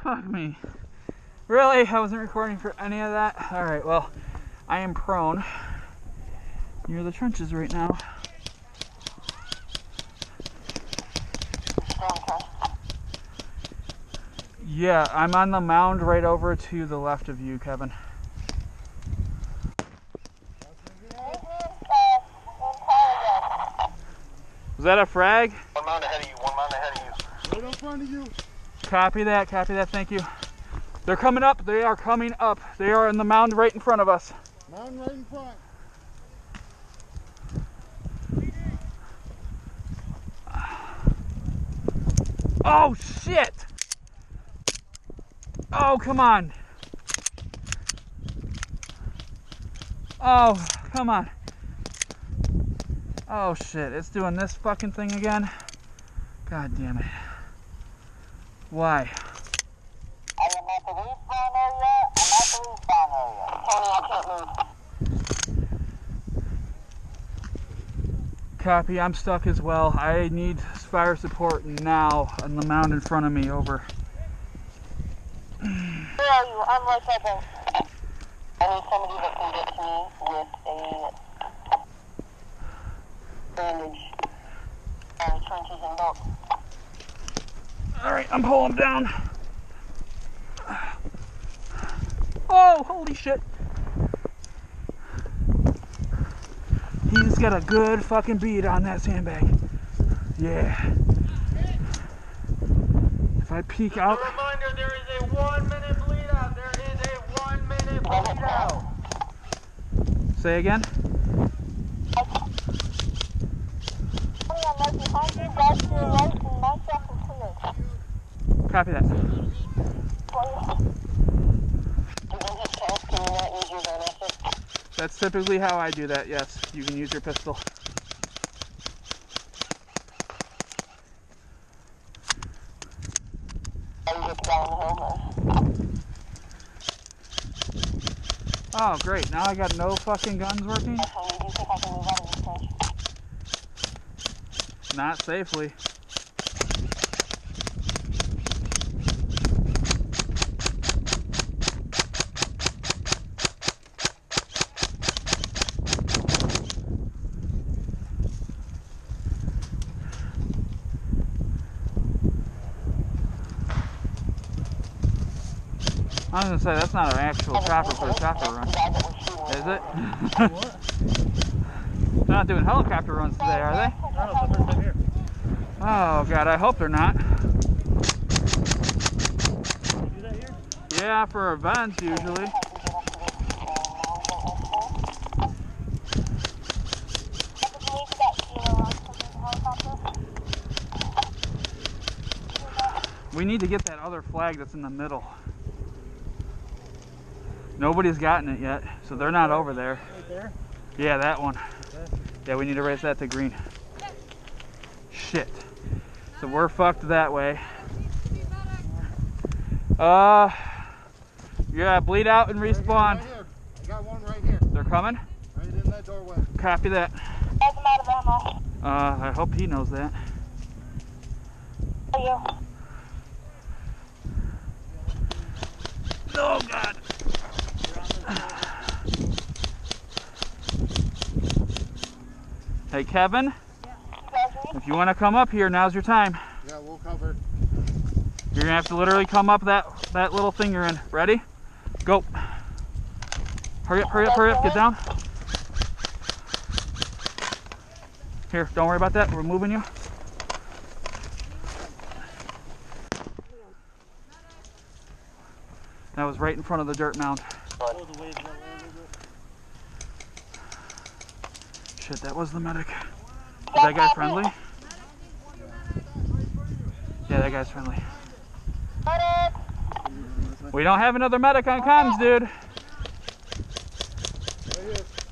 Fuck me. Really? I wasn't recording for any of that? Alright, well, I am prone near the trenches right now. Yeah, I'm on the mound right over to the left of you, Kevin. Was that a frag? One mound ahead of you, one mound ahead of you. Right in front of you. Copy that, thank you. They're coming up, they are coming up. They are in the mound right in front of us. Mound right in front. Oh shit! Oh, come on. Oh, come on. Oh shit, it's doing this fucking thing again. God damn it. Why? I am at the respawn area. I'm at the respawn area. Tony, I can't move. Copy, I'm stuck as well. I need fire support now on the mound in front of me, over. Where are you? I'm right there. I need somebody that can get to me with a bandage and trenches and belt. Alright, I'm pulling him down. Oh, holy shit. He's got a good fucking bead on that sandbag. Yeah. If I peek out. A reminder, there is a 1 minute bleed out. There is a 1 minute bleed out. Say again? Copy that. That's typically how I do that, yes. You can use your pistol. Oh, great. Now I got no fucking guns working? Not safely. I was gonna say, that's not an actual chopper for a chopper run, is it? They're not doing helicopter runs today, are they? No, it's the first time here. Oh god, I hope they're not. You do that here? Yeah, for events usually. We need to get that other flag that's in the middle. Nobody's gotten it yet, so they're not over there. Right there? Yeah, that one. Okay. Yeah, we need to raise that to green. Shit. So we're fucked that way. Yeah, bleed out and respawn. Right here. I got one right here. They're coming? Right in that doorway. Copy that. I hope he knows that. Oh god. Hey Kevin, if you want to come up here, now's your time. Yeah, we'll cover. You're gonna have to literally come up that little thing you're in. Ready? Go. Hurry up, hurry up, hurry up. Get down. Here, don't worry about that. We're moving you. That was right in front of the dirt mound. Shit, that was the medic. Is that guy friendly? Yeah, that guy's friendly. We don't have another medic on comms, dude.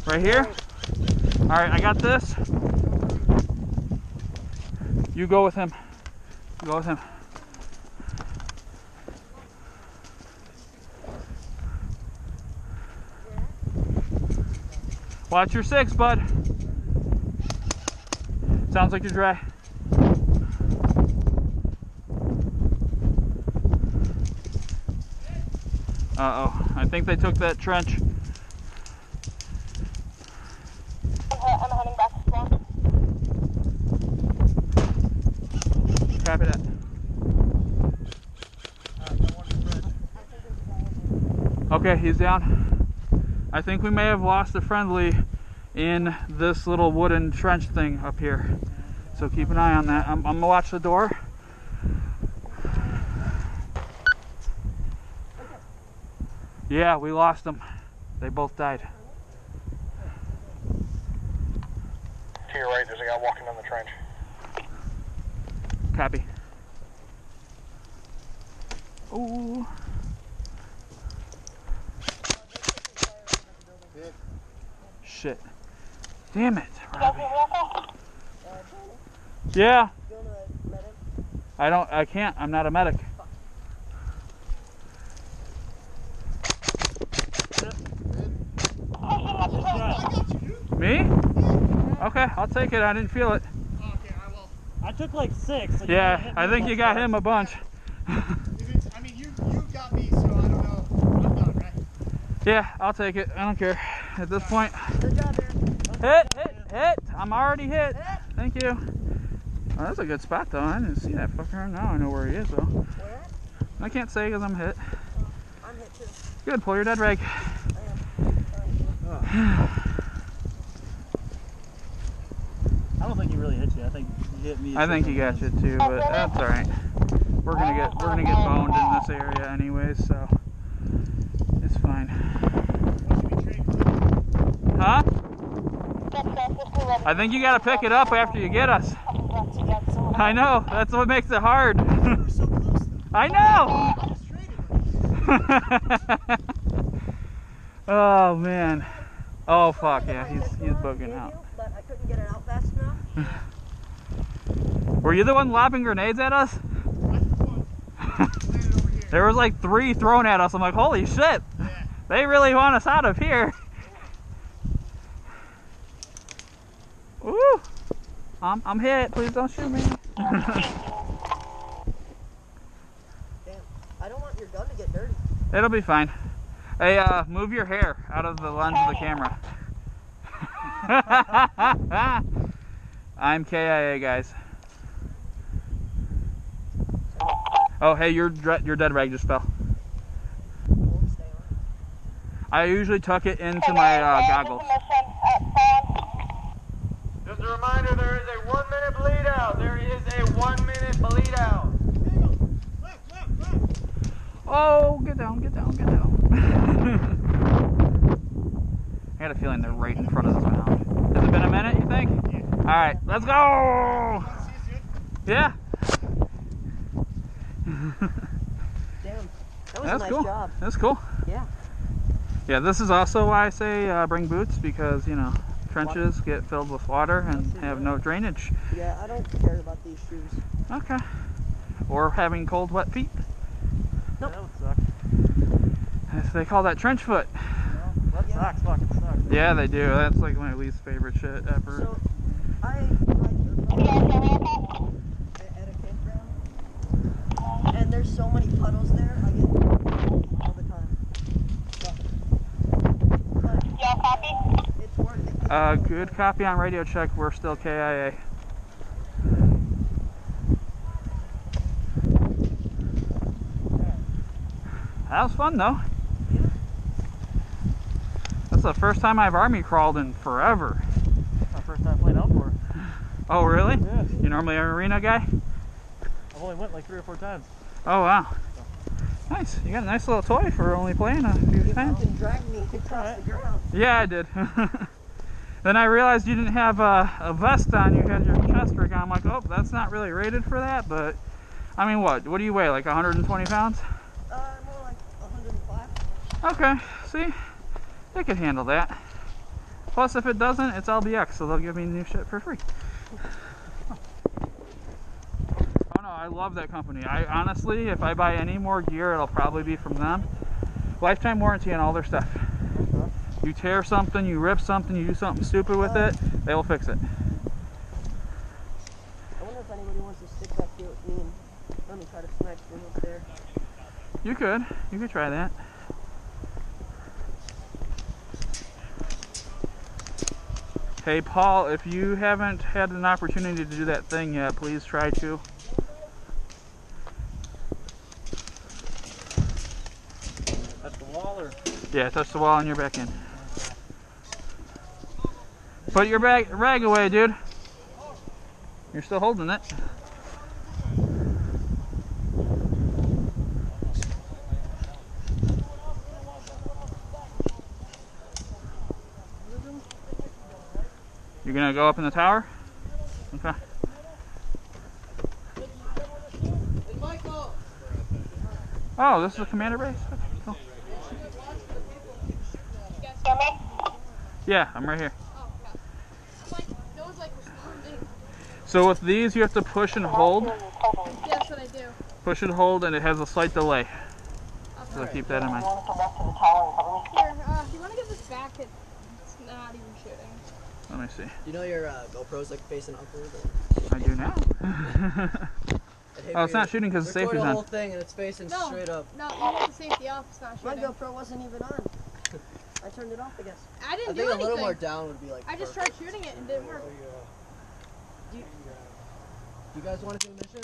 Right here? Alright, I got this. You go with him. Go with him. Watch your six, bud. Sounds like you're dry. Uh-oh. I think they took that trench. I'm heading back to spawn. Copy that. Okay, he's down. I think we may have lost a friendly in this little wooden trench thing up here. So keep an eye on that. I'm gonna watch the door. Yeah, we lost them. They both died. To your right, there's a guy walking down the trench. Copy. Ooh. Shit. Damn it, Robbie. Yeah. I can't. I'm not a medic. Me? Okay, I'll take it. I didn't feel it. Okay, I will. I took like 6. So Yeah, I think you got him a bunch. I mean, you got me, so I don't know. I'm done, right? Yeah, I'll take it. I don't care. At this point. Good job, man. Hit! I'm already hit. Thank you. Oh, that's a good spot, though. I didn't see that fucker. Now I know where he is, though. Where at? I can't say because I'm hit. I'm hit too. Good, pull your dead rag. I don't think he really hit you. I think he hit me. I think he got you too, but that's all right. We're gonna get boned in this area anyways, so it's fine. Huh? I think you gotta pick it up after you get us. I know. That's what makes it hard. We're so close, though. I know. Oh man. Oh fuck yeah, he's bugging out. But I couldn't get it out fast enough. Were you the one lobbing grenades at us? There was like 3 thrown at us. I'm like, holy shit. Yeah. They really want us out of here. Woo! I'm hit. Please don't shoot me. Damn. I don't want your gun to get dirty. It'll be fine. Hey, move your hair out of the lens of the camera. I'm KIA, guys. Oh, hey, your dead rag just fell. Won't stay on. I usually tuck it into my goggles. Just a reminder, there is a 1 minute bleed out. There is a 1 minute bleed out. Oh, get down. I got a feeling they're right in front of this mound. Has it been a minute, you think? Yeah. All right, let's go. Yeah. Damn. That was That's a nice cool. job. That's cool. Yeah. Yeah, this is also why I say bring boots, because, you know, trenches get filled with water and have no drainage. Yeah, I don't care about these shoes. Okay. Or having cold, wet feet. Nope. That would suck. They call that trench foot. Wet socks fucking suck. Yeah, they do. That's like my least favorite shit ever. So, I ride at a campground, and there's so many puddles there, I get all the time. But Y'all copy? it's worth it. Good copy on radio check. We're still KIA. That was fun though. That's the first time I've army crawled in forever. My first time playing outdoor. Oh really? Yeah. You normally an arena guy? I've only went like 3 or 4 times. Oh wow. Nice. You got a nice little toy for only playing a few times. You dragged me across the ground. Yeah, I did. Then I realized you didn't have a vest on. You had your chest rig on. I'm like, oh, that's not really rated for that. But I mean, what do you weigh? Like 120 pounds? More like 105. Okay. See, they could handle that. Plus, if it doesn't, it's LBX, so they'll give me new shit for free. Oh no, I love that company. I honestly, if I buy any more gear, it'll probably be from them. Lifetime warranty on all their stuff. You tear something, you rip something, you do something stupid with it, they will fix it. I wonder if anybody wants to stick back here with me and let me try to snipe them up there. You could try that. Hey Paul, if you haven't had an opportunity to do that thing yet, please try to. Touch the wall or? Yeah, touch the wall and you're back in. Put your rag away, dude. You're still holding it. You're gonna go up in the tower? Okay. Oh, this is a commander base? Okay, cool. Yeah, I'm right here. So with these, you have to push and hold. Yeah, that's what I do. Push and hold, and it has a slight delay. So keep that in mind. Here, you want to give this back? It's not even shooting. Let me see. You know your GoPro's like facing upward? I do now. Oh, it's not shooting because the safety's the whole on. thing and it's facing straight up. No, you have the safety off. It's not My shooting. GoPro wasn't even on. I turned it off, I guess. I didn't I do think anything. a little more down would be like I just tried shooting it and it didn't work. Do you guys want to do a mission?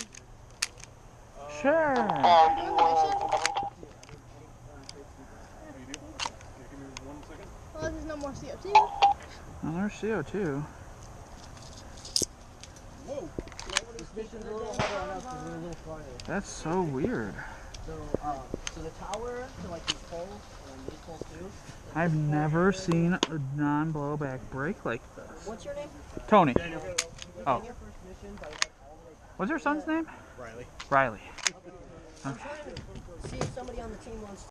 Sure. Doing a mission? Well, there's no more CO2. Well, there's CO2. Whoa! This mission's a little harder on us because we're a little farther. That's so weird. So the tower to like these poles and these poles too. I've never seen a non-blowback break like this. What's your name? Tony. Oh. Your first mission by like all the way. What's your son's name? Riley. Riley. I'm trying to see if somebody on the team wants